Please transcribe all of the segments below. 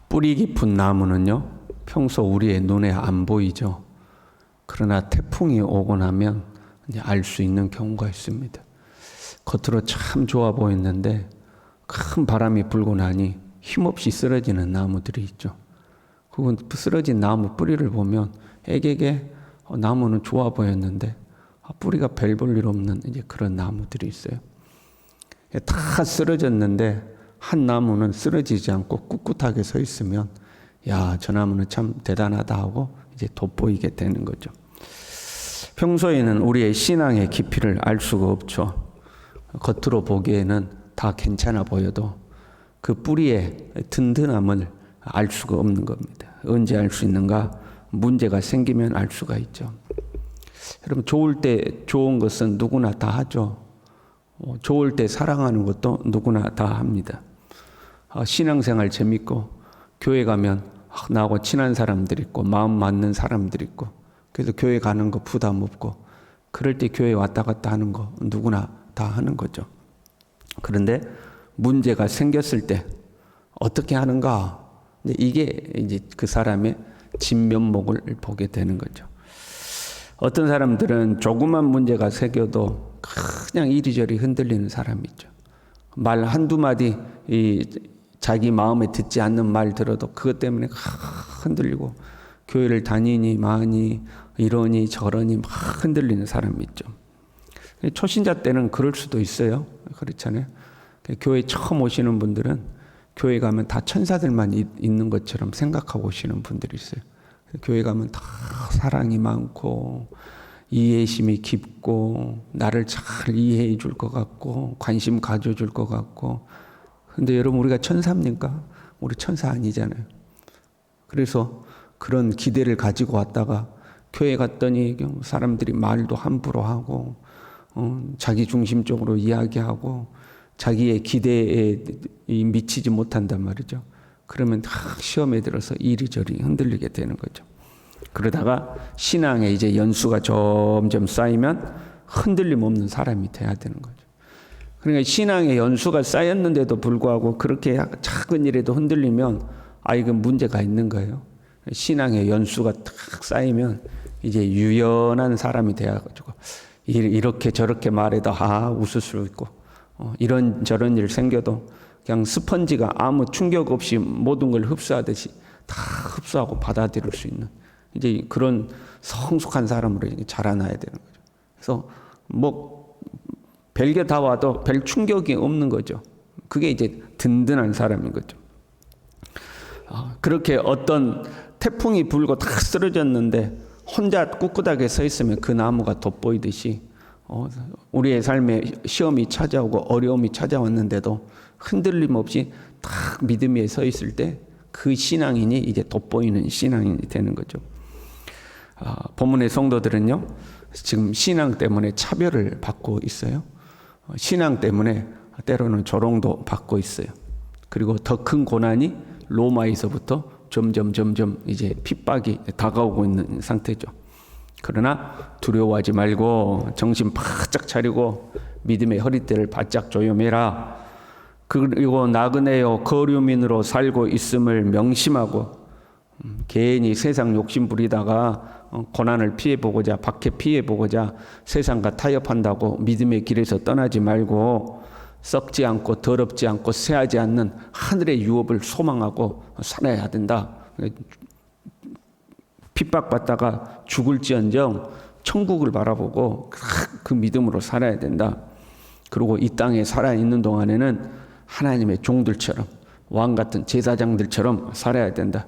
뿌리 깊은 나무는요, 평소 우리의 눈에 안 보이죠. 그러나 태풍이 오고 나면 이제 알 수 있는 경우가 있습니다. 겉으로 참 좋아 보였는데 큰 바람이 불고 나니 힘없이 쓰러지는 나무들이 있죠. 그건 쓰러진 나무 뿌리를 보면 에게게 나무는 좋아 보였는데 뿌리가 별 볼 일 없는 이제 그런 나무들이 있어요. 다 쓰러졌는데 한 나무는 쓰러지지 않고 꿋꿋하게 서 있으면 야, 저 나무는 참 대단하다 하고 이제 돋보이게 되는 거죠. 평소에는 우리의 신앙의 깊이를 알 수가 없죠. 겉으로 보기에는 다 괜찮아 보여도 그 뿌리의 든든함을 알 수가 없는 겁니다. 언제 알 수 있는가? 문제가 생기면 알 수가 있죠. 여러분, 좋을 때 좋은 것은 누구나 다 하죠. 좋을 때 사랑하는 것도 누구나 다 합니다. 신앙생활 재밌고 교회 가면 나하고 친한 사람들 있고 마음 맞는 사람들 있고 그래서 교회 가는 거 부담 없고 그럴 때 교회 왔다 갔다 하는 거 누구나 다 하는 거죠. 그런데 문제가 생겼을 때 어떻게 하는가? 이게 이제 그 사람의 진면목을 보게 되는 거죠. 어떤 사람들은 조그만 문제가 생겨도 그냥 이리저리 흔들리는 사람이 있죠. 말 한두 마디 자기 마음에 듣지 않는 말 들어도 그것 때문에 흔들리고 교회를 다니니 마니 이러니 저러니 막 흔들리는 사람이 있죠. 초신자 때는 그럴 수도 있어요. 그렇잖아요. 교회 처음 오시는 분들은 교회 가면 다 천사들만 있는 것처럼 생각하고 오시는 분들이 있어요. 교회 가면 다 사랑이 많고 이해심이 깊고 나를 잘 이해해 줄 것 같고 관심 가져줄 것 같고 근데 여러분 우리가 천사입니까? 우리 천사 아니잖아요. 그래서 그런 기대를 가지고 왔다가 교회 갔더니 사람들이 말도 함부로 하고 자기 중심적으로 이야기하고 자기의 기대에 미치지 못한단 말이죠. 그러면 다 시험에 들어서 이리저리 흔들리게 되는 거죠. 그러다가 신앙에 이제 연수가 점점 쌓이면 흔들림 없는 사람이 돼야 되는 거죠. 그러니까 신앙의 연수가 쌓였는데도 불구하고 그렇게 작은 일에도 흔들리면 이건 문제가 있는 거예요. 신앙의 연수가 탁 쌓이면 이제 유연한 사람이 돼가지고 이렇게 저렇게 말해도 웃을 수 있고 이런 저런 일 생겨도 그냥 스펀지가 아무 충격 없이 모든 걸 흡수하듯이 다 흡수하고 받아들일 수 있는 이제 그런 성숙한 사람으로 자라나야 되는 거죠. 그래서 별게 다 와도 별 충격이 없는 거죠. 그게 이제 든든한 사람인 거죠. 그렇게 어떤 태풍이 불고 다 쓰러졌는데 혼자 꿋꿋하게 서 있으면 그 나무가 돋보이듯이 우리의 삶에 시험이 찾아오고 어려움이 찾아왔는데도 흔들림 없이 딱 믿음 위에 서 있을 때 그 신앙인이 이제 돋보이는 신앙인이 되는 거죠. 본문의 성도들은요, 지금 신앙 때문에 차별을 받고 있어요. 신앙 때문에 때로는 조롱도 받고 있어요. 그리고 더 큰 고난이 로마에서부터 점점 이제 핍박이 다가오고 있는 상태죠. 그러나 두려워하지 말고 정신 바짝 차리고 믿음의 허리띠를 바짝 조여매라. 그리고 나그네요 거류민으로 살고 있음을 명심하고 괜히 세상 욕심 부리다가 고난을 피해보고자 박해 피해보고자 세상과 타협한다고 믿음의 길에서 떠나지 말고 썩지 않고 더럽지 않고 쇠하지 않는 하늘의 유업을 소망하고 살아야 된다. 핍박받다가 죽을지언정 천국을 바라보고 그 믿음으로 살아야 된다. 그리고 이 땅에 살아있는 동안에는 하나님의 종들처럼 왕 같은 제사장들처럼 살아야 된다.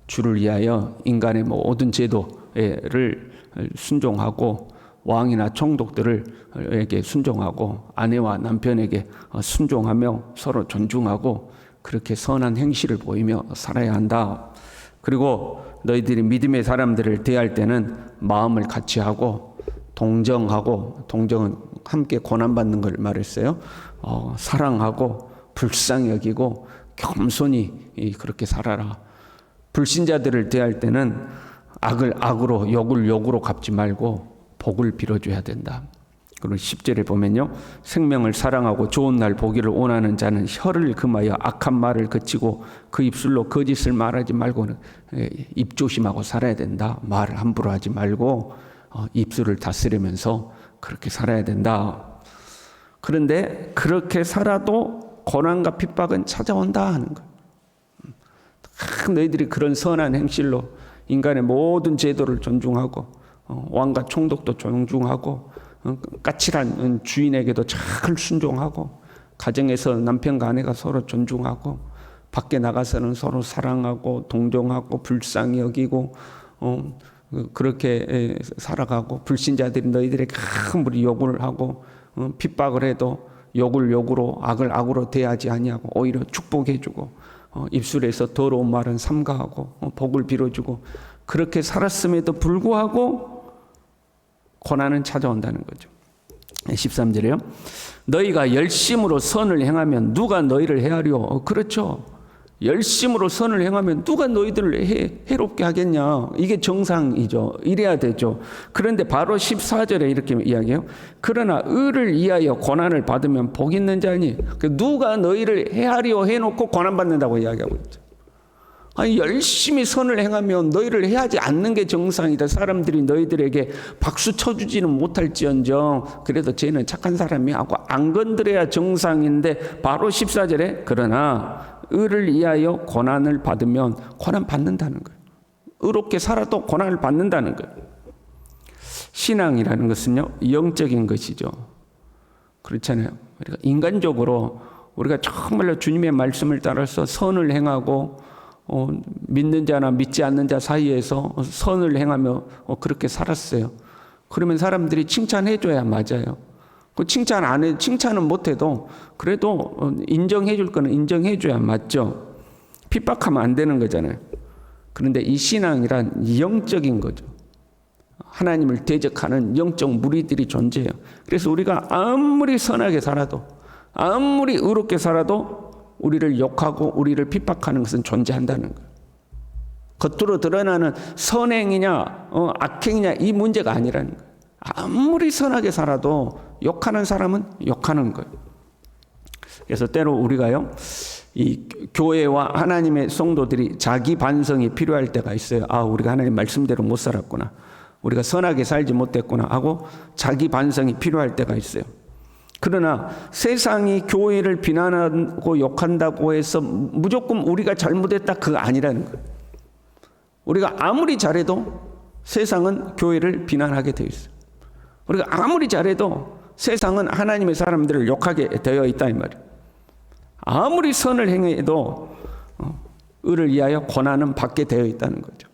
주를 위하여 인간의 모든 제도를 순종하고 왕이나 총독들에게 순종하고 아내와 남편에게 순종하며 서로 존중하고 그렇게 선한 행실을 보이며 살아야 한다. 그리고 너희들이 믿음의 사람들을 대할 때는 마음을 같이 하고 동정하고 동정은 함께 고난받는 걸 말했어요. 사랑하고 불쌍히 여기고 겸손히 그렇게 살아라. 불신자들을 대할 때는 악을 악으로 욕을 욕으로 갚지 말고 복을 빌어줘야 된다. 그리고 10절에 보면요, 생명을 사랑하고 좋은 날 보기를 원하는 자는 혀를 금하여 악한 말을 그치고 그 입술로 거짓을 말하지 말고, 입 조심하고 살아야 된다. 말을 함부로 하지 말고 입술을 다스리면서 그렇게 살아야 된다. 그런데 그렇게 살아도 고난과 핍박은 찾아온다 하는 거예요. 너희들이 그런 선한 행실로 인간의 모든 제도를 존중하고 왕과 총독도 존중하고 까칠한 주인에게도 잘 순종하고, 가정에서 남편과 아내가 서로 존중하고, 밖에 나가서는 서로 사랑하고 동정하고 불쌍히 여기고 그렇게 살아가고, 불신자들이 너희들에게 아무리 욕을 하고 핍박을 해도 욕을 욕으로 악을 악으로 대하지 아니하고 오히려 축복해주고, 입술에서 더러운 말은 삼가하고 복을 빌어주고, 그렇게 살았음에도 불구하고 고난은 찾아온다는 거죠. 13절에요. 너희가 열심으로 선을 행하면 누가 너희를 헤아려? 그렇죠. 열심으로 선을 행하면 누가 너희들을 해롭게 하겠냐. 이게 정상이죠. 이래야 되죠. 그런데 바로 14절에 이렇게 이야기해요. 그러나 의를 위하여 고난을 받으면 복 있는 자니. 누가 너희를 헤아려 해놓고 고난받는다고 이야기하고 있죠. 아니, 열심히 선을 행하면 너희를 해하지 않는 게 정상이다. 사람들이 너희들에게 박수 쳐주지는 못할지언정 그래도 쟤는 착한 사람이 하고 안 건드려야 정상인데, 바로 14절에 그러나 의를 위하여 고난을 받으면 고난 받는다는 거예요. 의롭게 살아도 고난을 받는다는 거예요. 신앙이라는 것은요, 영적인 것이죠. 그렇잖아요. 우리가 인간적으로 우리가 정말로 주님의 말씀을 따라서 선을 행하고 믿는 자나 믿지 않는 자 사이에서 선을 행하며 그렇게 살았어요. 그러면 사람들이 칭찬해 줘야 맞아요. 그 칭찬은 못해도 그래도 인정해 줄 거는 인정해 줘야 맞죠. 핍박하면 안 되는 거잖아요. 그런데 이 신앙이란 영적인 거죠. 하나님을 대적하는 영적 무리들이 존재해요. 그래서 우리가 아무리 선하게 살아도, 아무리 의롭게 살아도 우리를 욕하고 우리를 핍박하는 것은 존재한다는 거예요. 겉으로 드러나는 선행이냐 악행이냐 이 문제가 아니라는 거예요. 아무리 선하게 살아도 욕하는 사람은 욕하는 거예요. 그래서 때로 우리가요, 이 교회와 하나님의 성도들이 자기 반성이 필요할 때가 있어요. 아, 우리가 하나님 말씀대로 못 살았구나, 우리가 선하게 살지 못했구나 하고 자기 반성이 필요할 때가 있어요. 그러나 세상이 교회를 비난하고 욕한다고 해서 무조건 우리가 잘못했다, 그거 아니라는 거예요. 우리가 아무리 잘해도 세상은 교회를 비난하게 되어 있어요. 우리가 아무리 잘해도 세상은 하나님의 사람들을 욕하게 되어 있다 이 말이에요. 아무리 선을 행해도 의를 위하여 고난은 받게 되어 있다는 거죠.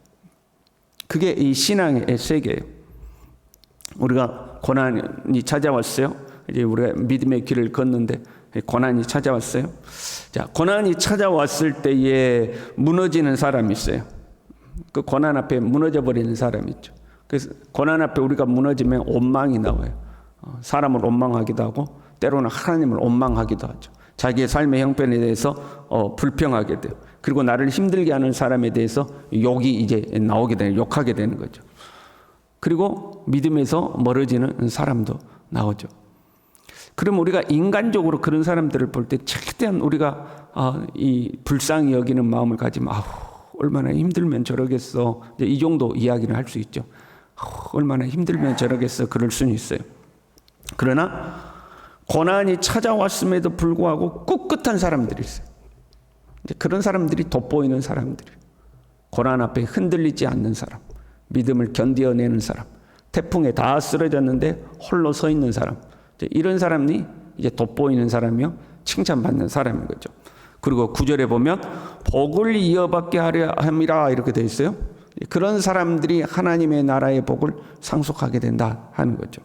그게 이 신앙의 세계예요. 우리가 고난이 찾아왔어요. 이제 우리가 믿음의 길을 걷는데 고난이 찾아왔어요. 자, 고난이 찾아왔을 때에 무너지는 사람이 있어요. 그 고난 앞에 무너져 버리는 사람이 있죠. 그래서 고난 앞에 우리가 무너지면 원망이 나와요. 사람을 원망하기도 하고 때로는 하나님을 원망하기도 하죠. 자기의 삶의 형편에 대해서 불평하게 돼요. 그리고 나를 힘들게 하는 사람에 대해서 욕이 이제 나오게 되는, 욕하게 되는 거죠. 그리고 믿음에서 멀어지는 사람도 나오죠. 그럼 우리가 인간적으로 그런 사람들을 볼 때 최대한 우리가 이 불쌍히 여기는 마음을 가지면, 얼마나 힘들면 저러겠어, 이제 이 정도 이야기를 할 수 있죠. 얼마나 힘들면 저러겠어, 그럴 수는 있어요. 그러나 고난이 찾아왔음에도 불구하고 꿋꿋한 사람들이 있어요. 이제 그런 사람들이 돋보이는 사람들이에요. 고난 앞에 흔들리지 않는 사람, 믿음을 견뎌내는 사람, 태풍에 다 쓰러졌는데 홀로 서 있는 사람, 이런 사람이 이제 돋보이는 사람이요, 칭찬받는 사람인 거죠. 그리고 9절에 보면 복을 이어받게 하려 함이라 이렇게 되어 있어요. 그런 사람들이 하나님의 나라의 복을 상속하게 된다 하는 거죠.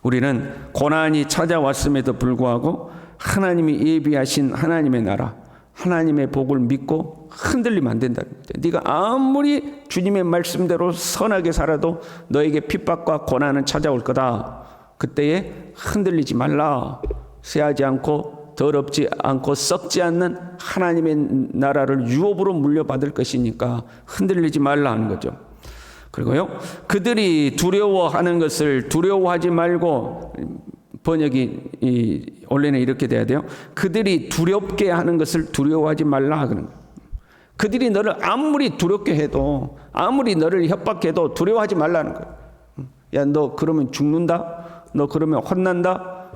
우리는 고난이 찾아왔음에도 불구하고 하나님이 예비하신 하나님의 나라, 하나님의 복을 믿고 흔들리면 안 된다는 거죠. 네가 아무리 주님의 말씀대로 선하게 살아도 너에게 핍박과 고난은 찾아올 거다. 그때에 흔들리지 말라. 쇠하지 않고 더럽지 않고 썩지 않는 하나님의 나라를 유업으로 물려받을 것이니까 흔들리지 말라 하는 거죠. 그리고요, 그들이 두려워하는 것을 두려워하지 말고, 번역이 원래는 이렇게 돼야 돼요. 그들이 두렵게 하는 것을 두려워하지 말라 그런 거예요. 그들이 너를 아무리 두렵게 해도, 아무리 너를 협박해도 두려워하지 말라는 거예요. 야, 너 그러면 죽는다? 너 그러면 혼난다?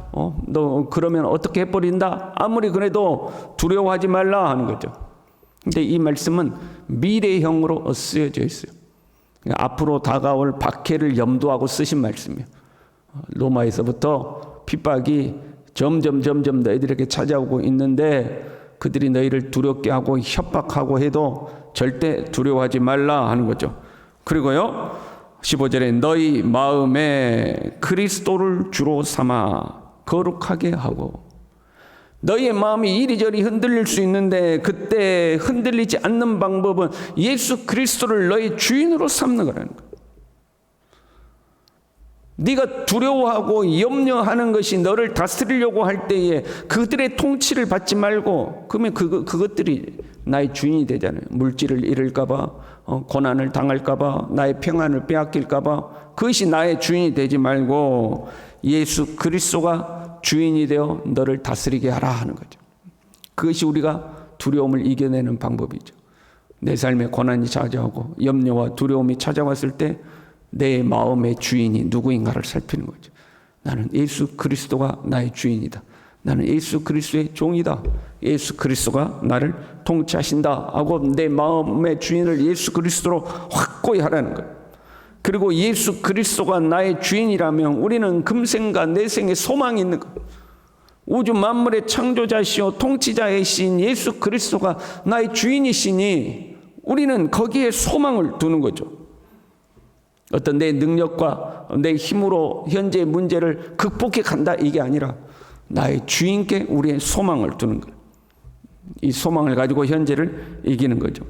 너 그러면 어떻게 해버린다? 아무리 그래도 두려워하지 말라 하는 거죠. 근데 이 말씀은 미래형으로 쓰여져 있어요. 앞으로 다가올 박해를 염두하고 쓰신 말씀이에요. 로마에서부터 핍박이 점점 너희들에게 찾아오고 있는데, 그들이 너희를 두렵게 하고 협박하고 해도 절대 두려워하지 말라 하는 거죠. 그리고요, 15절에 너희 마음에 그리스도를 주로 삼아 거룩하게 하고. 너희의 마음이 이리저리 흔들릴 수 있는데, 그때 흔들리지 않는 방법은 예수 그리스도를 너희 주인으로 삼는 거라는 거예요. 네가 두려워하고 염려하는 것이 너를 다스리려고 할 때에 그들의 통치를 받지 말고, 그러면 그것들이 나의 주인이 되잖아요. 물질을 잃을까 봐, 고난을 당할까 봐, 나의 평안을 빼앗길까 봐, 그것이 나의 주인이 되지 말고 예수 그리스도가 주인이 되어 너를 다스리게 하라 하는 거죠. 그것이 우리가 두려움을 이겨내는 방법이죠. 내 삶에 고난이 찾아오고 염려와 두려움이 찾아왔을 때 내 마음의 주인이 누구인가를 살피는 거죠. 나는 예수 그리스도가 나의 주인이다. 나는 예수 그리스도의 종이다. 예수 그리스도가 나를 통치하신다 하고 내 마음의 주인을 예수 그리스도로 확고히 하라는 거예요. 그리고 예수 그리스도가 나의 주인이라면 우리는 금생과 내생의 소망이 있는 거예요. 우주 만물의 창조자시오 통치자이신 예수 그리스도가 나의 주인이시니 우리는 거기에 소망을 두는 거죠. 어떤 내 능력과 내 힘으로 현재의 문제를 극복해 간다 이게 아니라 나의 주인께 우리의 소망을 두는 거예요. 이 소망을 가지고 현재를 이기는 거죠.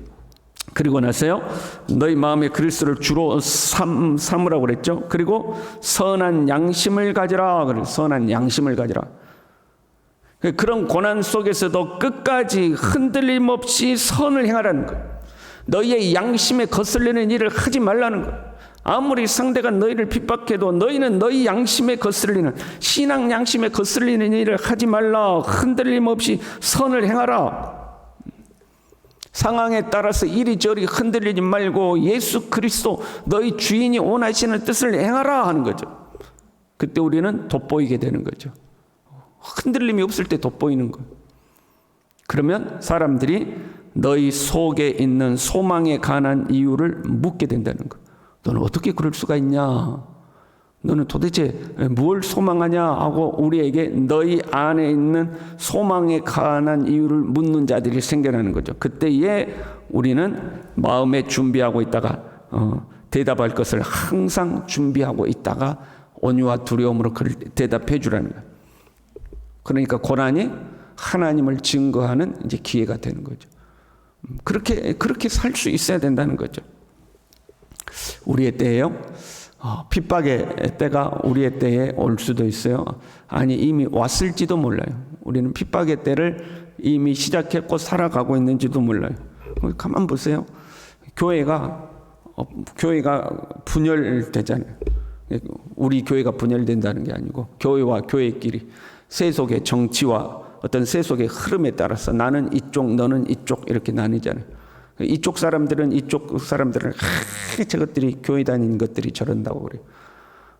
그리고 나서요, 너희 마음에 그리스도를 주로 삼으라고 그랬죠. 그리고 선한 양심을 가지라. 그래, 선한 양심을 가지라. 그런 고난 속에서도 끝까지 흔들림 없이 선을 행하라는 거예요. 너희의 양심에 거슬리는 일을 하지 말라는 거예요. 아무리 상대가 너희를 핍박해도 너희는 너희 양심에 거슬리는, 신앙 양심에 거슬리는 일을 하지 말라. 흔들림 없이 선을 행하라. 상황에 따라서 이리저리 흔들리지 말고 예수 그리스도 너희 주인이 원하시는 뜻을 행하라 하는 거죠. 그때 우리는 돋보이게 되는 거죠. 흔들림이 없을 때 돋보이는 거예요. 그러면 사람들이 너희 속에 있는 소망에 관한 이유를 묻게 된다는 거예요. 너는 어떻게 그럴 수가 있냐? 너는 도대체 뭘 소망하냐? 하고 우리에게 너희 안에 있는 소망에 관한 이유를 묻는 자들이 생겨나는 거죠. 그때에 우리는 마음에 준비하고 있다가 대답할 것을 항상 준비하고 있다가 온유와 두려움으로 대답해 주라는 거예요. 그러니까 고난이 하나님을 증거하는 이제 기회가 되는 거죠. 그렇게 살 수 있어야 된다는 거죠. 우리의 때에요, 핍박의 때가 우리의 때에 올 수도 있어요. 아니 이미 왔을지도 몰라요. 우리는 핍박의 때를 이미 시작했고 살아가고 있는지도 몰라요. 가만 보세요. 교회가 분열되잖아요. 우리 교회가 분열된다는 게 아니고 교회와 교회끼리 세속의 정치와 어떤 세속의 흐름에 따라서 나는 이쪽 너는 이쪽 이렇게 나뉘잖아요. 이쪽 사람들은 저것들이 교회 다니는 것들이 저런다고 그래요.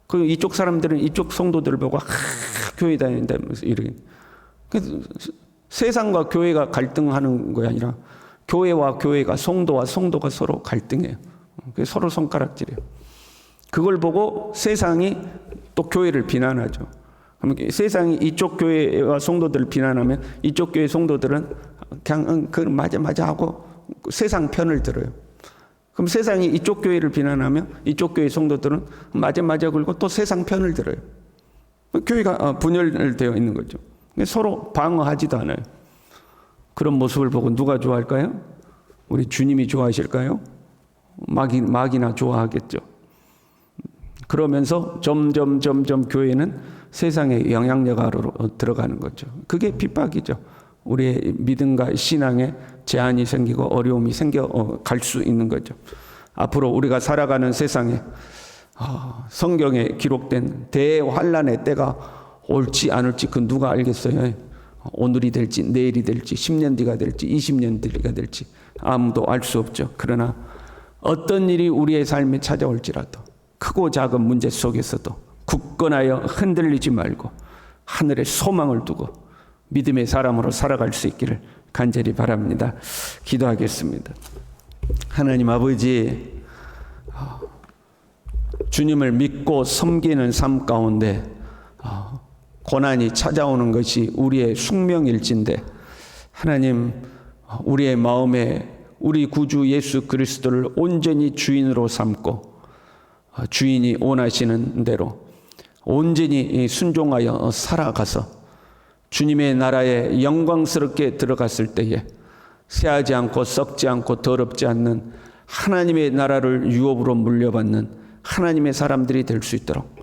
그 이쪽 사람들은 이쪽 성도들을 보고 교회 다닌다면서 이렇게. 세상과 교회가 갈등하는 거 아니라 교회와 교회가 성도와 성도가 서로 갈등해요. 서로 손가락질해요. 그걸 보고 세상이 또 교회를 비난하죠. 그럼 세상이 이쪽 교회와 성도들을 비난하면 이쪽 교회 성도들은 그냥 그 맞아 하고 세상 편을 들어요. 그럼 세상이 이쪽 교회를 비난하면 이쪽 교회 성도들은 맞아 그리고 또 세상 편을 들어요. 교회가 분열되어 있는 거죠. 서로 방어하지도 않아요. 그런 모습을 보고 누가 좋아할까요? 우리 주님이 좋아하실까요? 마귀나 좋아하겠죠. 그러면서 점점 교회는 세상의 영향력 아래로 들어가는 거죠. 그게 핍박이죠. 우리의 믿음과 신앙에 제한이 생기고 어려움이 생겨 갈 수 있는 거죠. 앞으로 우리가 살아가는 세상에 성경에 기록된 대환란의 때가 올지 안 올지 그 누가 알겠어요? 오늘이 될지 내일이 될지 10년 뒤가 될지 20년 뒤가 될지 아무도 알 수 없죠. 그러나 어떤 일이 우리의 삶에 찾아올지라도 크고 작은 문제 속에서도 굳건하여 흔들리지 말고 하늘에 소망을 두고 믿음의 사람으로 살아갈 수 있기를 간절히 바랍니다. 기도하겠습니다. 하나님 아버지, 주님을 믿고 섬기는 삶 가운데 고난이 찾아오는 것이 우리의 숙명일진데 하나님, 우리의 마음에 우리 구주 예수 그리스도를 온전히 주인으로 삼고 주인이 원하시는 대로 온전히 순종하여 살아가서 주님의 나라에 영광스럽게 들어갔을 때에 새하지 않고 썩지 않고 더럽지 않는 하나님의 나라를 유업으로 물려받는 하나님의 사람들이 될 수 있도록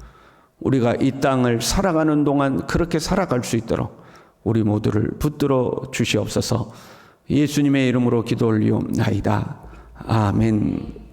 우리가 이 땅을 살아가는 동안 그렇게 살아갈 수 있도록 우리 모두를 붙들어 주시옵소서. 예수님의 이름으로 기도 올리옵나이다. 아멘.